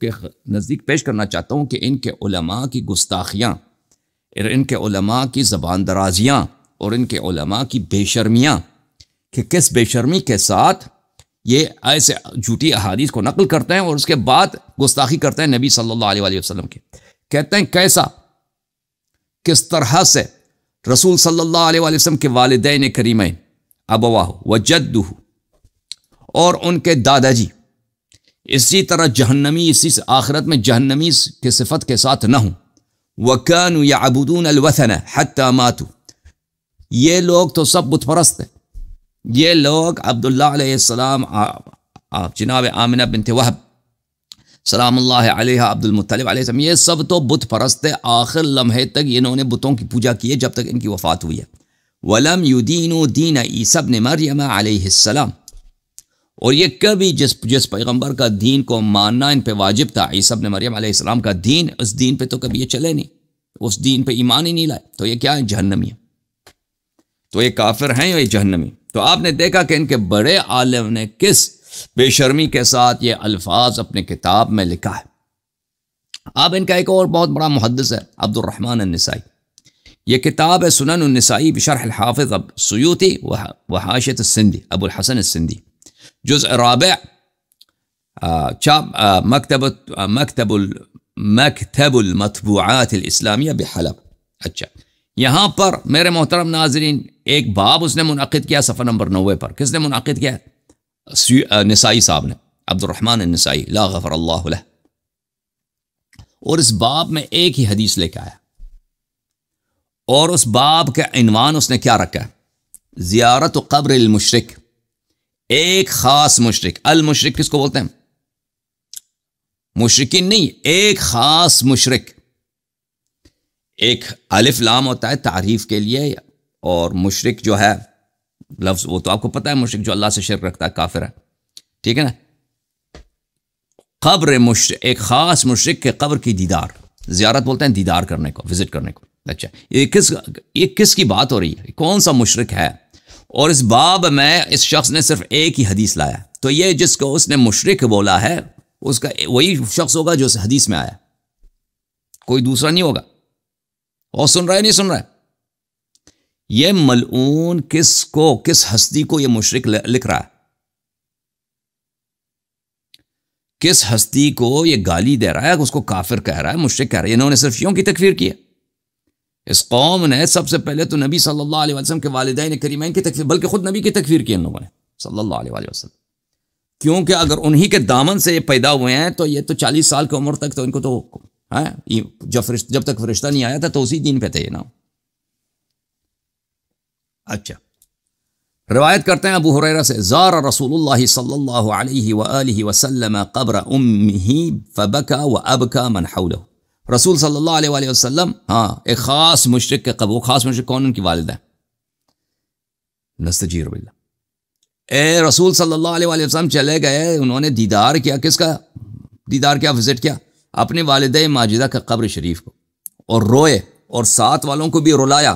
کے نزدیک پیش کرنا چاہتا ہوں کہ ان کے علماء کی گستاخیاں اور ان کے علماء کی زبان درازیاں اور ان کے علماء کی بے شرمیاں، کہ کس بے شرمی کے ساتھ یہ ایسے جھوٹی احادیث کو نقل کرتے ہیں اور اس کے بعد گستاخی کرتے ہیں نبی صلی اللہ علیہ وسلم کی. کہتے ہیں کیسا، کس طرح سے رسول صلی اللہ علیہ وسلم کے والدین کریمین ابواہ و جدہ اور ان کے دادا جی اسی طرح جہنمی، اسی آخرت میں جہنمی کی صفت کے ساتھ نہ ہوں. وَكَانُوا يَعْبُدُونَ الْوَثَنَ حَتَّى مَاتُوا، یہ لوگ تو سب بت پرست ہیں. یہ لوگ عبداللہ علیہ السلام، جناب آمنہ بنت وہب سلام اللہ علیہ، عبد المطلب علیہ السلام، یہ سب تو بت پرست ہے. آخر لمحے تک انہوں نے بتوں کی پوجا کی ہے جب تک ان کی وفات ہوئی ہے. وَلَمْ يُدِينُوا دِينَ عِيسَى ابْنِ مَرْيَمَ علیہ السلام، اور یہ کبھی جس پیغمبر کا دین کو ماننا ان پہ واجب تھا، عیسیٰ ابن مریم علیہ السلام کا دین، اس دین پہ تو کبھی یہ چلے نہیں، اس دین پہ ایمان ہی نہیں لائے. تو یہ کیا ہے؟ جہنمی ہے. تو یہ کافر ہیں یا یہ جہنمی. تو آپ نے دیکھا کہ ان کے بڑے عالم نے کس بے شرمی کے ساتھ یہ الفاظ اپنے کتاب میں لکھا ہے. اب ان کا ایک اور بہت بڑا محدث ہے عبد الرحمن النسائی. یہ کتاب ہے سنن النسائی بشرح الحافظ السیوطی و حاشیۃ السندی ابو الحسن السندی، جزء رابع، مکتب المطبوعات الاسلامیہ بحلب. اچھا، یہاں پر میرے محترم ناظرین ایک باب اس نے منعقد کیا صفحہ نمبر 90 پر. کس نے منعقد کیا ہے؟ نسائی صاحب نے، عبد الرحمن النسائی لا غفر اللہ لہ. اور اس باب میں ایک ہی حدیث لے کے آیا، اور اس باب کا عنوان اس نے کیا رکھا ہے؟ زیارت قبر المشرک، ایک خاص مشرک. المشرک کس کو بولتے ہیں؟ مشرکین نہیں، ایک خاص مشرک. ایک الف لام ہوتا ہے تعریف کے لیے، اور مشرک جو ہے لفظ وہ تو آپ کو پتہ ہے، مشرک جو اللہ سے شرک رکھتا ہے کافر ہے، ٹھیک ہے نا. قبر مشرک، ایک خاص مشرک کے قبر کی دیدار، زیارت بولتے ہیں دیدار کرنے کو، وزٹ کرنے کو. اچھا، یہ کس کی بات ہو رہی ہے؟ کون سا مشرک ہے؟ اور اس باب میں اس شخص نے صرف ایک ہی حدیث لایا. تو یہ جس کو اس نے مشرک بولا ہے اس کا وہی شخص ہوگا جو اس حدیث میں آیا، کوئی دوسرا نہیں ہوگا. اور سن رہا ہے نہیں سن رہا ہے؟ یہ ملعون کس ہستی کو یہ مشرک لکھ رہا ہے؟ کس ہستی کو یہ گالی دے رہا ہے؟ اس کو کافر کہہ رہا ہے، مشرک کہہ رہا ہے. انہوں نے صرف یوں کی تکفیر کی ہے. اس قوم نے سب سے پہلے تو نبی صلی اللہ علیہ وسلم کے والدین کریمین کی تکفیر، بلکہ خود نبی کی تکفیر کی ان لوگوں نے صلی اللہ علیہ وسلم. کیونکہ اگر انہی کے دامن سے یہ پیدا ہوئے ہیں تو یہ تو 40 سال کی عمر تک تو ان کو تو جب تک فرشتہ نہیں آیا تھا تو اسی دین پہ تھے نا. اچھا، روایت کرتے ہیں ابو ہریرہ سے، زار رسول اللہ صلی اللہ علیہ وآلہ وسلم قبر امہ فبکا وابکا من حولہ. رسول صلی اللہ علیہ وآلہ وسلم ایک خاص مشرک کے قبر، وہ خاص مشرک کون؟ ان کی والدہ نستجیر باللہ. اے رسول صلی اللہ علیہ وآلہ وسلم چلے گئے، انہوں نے دیدار کیا، کس کا دیدار کیا؟ وزٹ کیا اپنی والدہ ماجدہ کا قبر شریف کو، اور روئے اور ساتھ والوں کو بھی رلایا.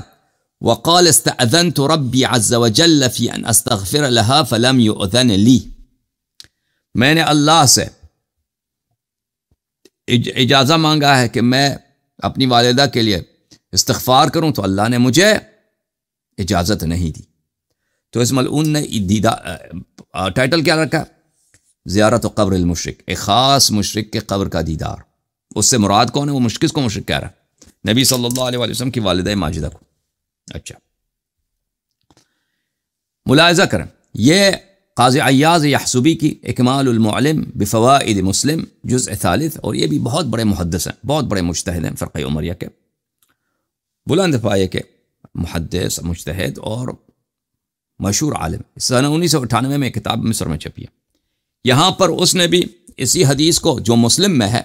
وقال استأذنت ربی عز وجل فی ان استغفر لها فلم یؤذن لی، میں نے اللہ سے اجازہ مانگا ہے کہ میں اپنی والدہ کے لیے استغفار کروں تو اللہ نے مجھے اجازت نہیں دی. تو اس ملعون نے ٹائٹل کیا رکھا؟ زیارت قبر المشرک، ایک خاص مشرک کے قبر کا دیدار. اس سے مراد کون ہے؟ وہ مشرک کو مشرک کہہ رہا ہے، نبی صلی اللہ علیہ وسلم کی والدہ ماجدہ کو. اچھا، ملاحظہ کریں، یہ قاضی عیاض یحسبی کی اکمال المعلم بفوائد مسلم جزء ثالث، اور یہ بھی بہت بڑے محدث ہیں، بہت بڑے مجتہد ہیں فرقہ عمریہ کے، بلند پائے کے محدث مجتہد اور مشہور عالم. سنہ 1998 میں کتاب مصر میں چھپی ہے. یہاں پر اس نے بھی اسی حدیث کو جو مسلم میں ہے،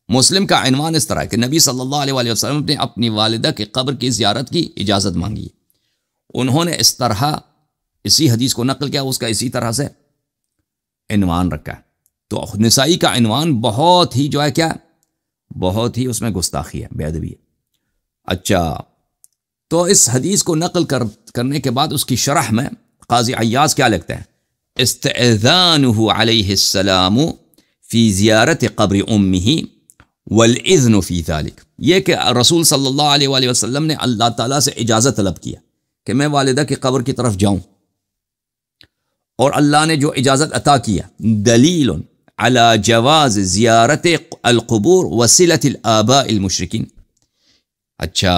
مسلم کا عنوان اس طرح ہے کہ نبی صلی اللہ علیہ وآلہ وسلم نے اپنی والدہ کے قبر کی زیارت کی اجازت مانگی. انہوں نے اس طرح اسی حدیث کو نقل کیا، اس کا اسی طرح سے عنوان رکھا ہے. تو نسائی کا عنوان بہت ہی جو ہے کیا، بہت ہی اس میں گستاخی ہے، بے ادبی ہے. اچھا، تو اس حدیث کو نقل کرنے کے بعد اس کی شرح میں قاضی عیاض کیا لکھتے ہیں؟ استئذانہ علیہ السلام فی زیارت قبر امہ والاذن فی ذلک، یہ کہ رسول صلی اللہ علیہ وآلہ وسلم نے اللہ تعالیٰ سے اجازت طلب کیا کہ میں والدہ کی قبر کی طرف جاؤں، اور اللہ نے جو اجازت عطا کیا، دلیل علی جواز زیارت القبور وصلۃ الآباء المشرکین۔ اچھا،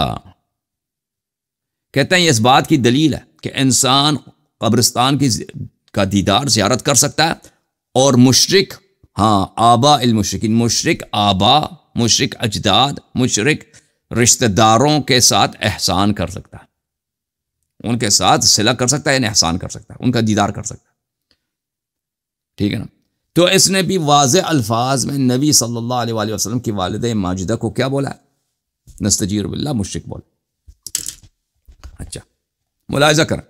کہتے ہیں یہ اس بات کی دلیل ہے کہ انسان قبرستان کا دیدار زیارت کر سکتا ہے، اور مشرک، ہاں آباء المشرکین، مشرک آبا، مشرک اجداد، مشرک رشتہ داروں کے ساتھ احسان کر سکتا ہے، ان کے ساتھ صلہ کر سکتا ہے، یعنی احسان کر سکتا ہے، ان کا دیدار کر سکتا ہے، ٹھیک ہے نا۔ تو اس نے بھی واضح الفاظ میں نبی صلی اللہ علیہ وآلہ وسلم کی والدہ ماجدہ کو کیا بولا ہے؟ نستجیر باللہ، مشرک بولا۔ اچھا، ملاحظہ کریں،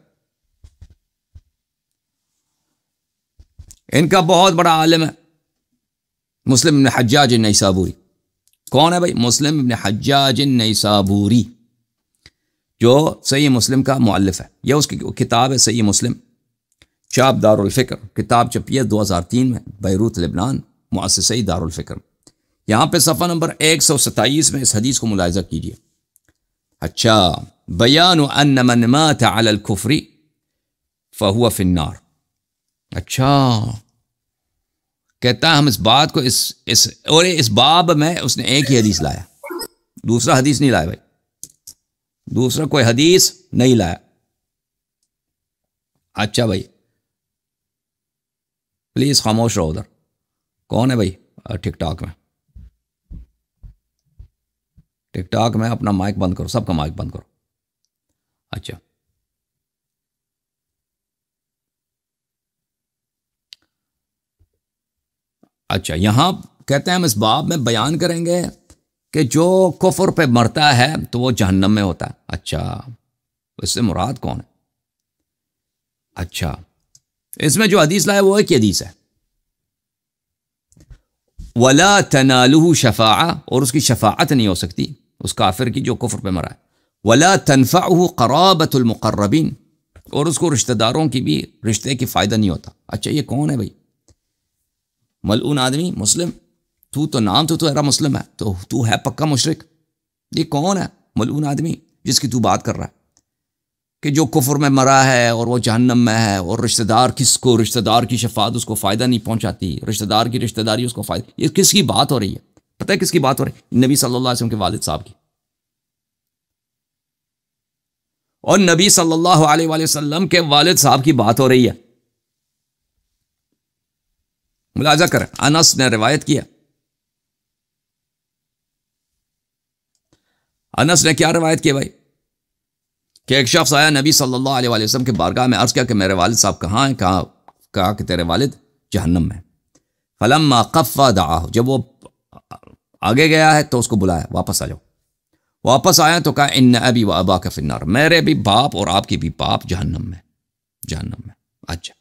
ان کا بہت بڑا عالم ہے مسلم ابن حجاج النیسابوری۔ کون ہے بھائی؟ مسلم ابن حجاج النیسابوری، جو صحیح مسلم کا مؤلف ہے۔ یہ اس کی کتاب ہے صحیح مسلم، چاپ دار الفکر، کتاب چھپی ہے 2003 میں، بیروت لبنان، مؤسسہ دار الفکر۔ یہاں پہ صفحہ نمبر 127 میں اس حدیث کو ملاحظہ کیجیے۔ اچھا، بیان ان من مات علی الکفر فہو فی النار۔ اچھا، کہتا ہے ہم اس بات کو اس باب میں اس نے ایک ہی حدیث لایا، دوسرا حدیث نہیں لایا بھائی، دوسرا کوئی حدیث نہیں لایا۔ اچھا بھائی، پلیز خاموش رہو ادھر۔ کون ہے بھائی ٹک ٹاک میں؟ ٹک ٹاک میں اپنا مائک بند کرو، سب کا مائک بند کرو۔ اچھا، اچھا، یہاں کہتے ہیں ہم اس باب میں بیان کریں گے کہ جو کفر پہ مرتا ہے تو وہ جہنم میں ہوتا ہے۔ اچھا، اس سے مراد کون ہے؟ اچھا، اس میں جو حدیث لایا وہ ایک حدیث ہے، وَلَا تَنَالُهُ شَفَاعَةٌ، اور اس کی شفاعت نہیں ہو سکتی اس کافر کی جو کفر پہ مرا ہے۔ وَلَا تَنْفَعُهُ قَرَابَةُ الْمُقَرَّبِينَ، اور اس کو رشتہ داروں کی بھی رشتے کی فائدہ نہیں ہوتا۔ اچھا، یہ کون ہے بھائی؟ ملعون آدمی مسلم، تو نام تو تیرا مسلم ہے، تو ہے پکا مشرک۔ یہ کون ہے ملعون آدمی جس کی تو بات کر رہا ہے کہ جو کفر میں مرا ہے اور وہ جہنم میں ہے، اور رشتہ دار رشتہ دار کی شفاعت اس کو فائدہ نہیں پہنچاتی، رشتہ دار کی رشتہ داری اس کو فائدہ۔ یہ کس کی بات ہو رہی ہے؟ پتہ ہے کس کی بات ہو رہی ہے؟ نبی صلی اللہ علیہ وسلم کے والد صاحب کی، اور نبی صلی اللہ علیہ وآلہ وسلم کے والد صاحب کی بات ہو رہی ہے۔ ملاحظہ کریں، انس نے روایت کیا، انس نے کیا روایت کیا بھائی؟ کہ ایک شخص آیا نبی صلی اللہ علیہ وآلہ وسلم کے بارگاہ میں، عرض کیا کہ میرے والد صاحب کہاں ہیں؟ کہا کہ تیرے والد جہنم میں۔ فلما قفا دعاہ، جب وہ آگے گیا ہے تو اس کو بلایا، واپس آ جاؤ۔ واپس آیا تو کہا ان ابی و اباک فی النار، میرے بھی باپ اور آپ کی بھی باپ جہنم میں۔ اچھا،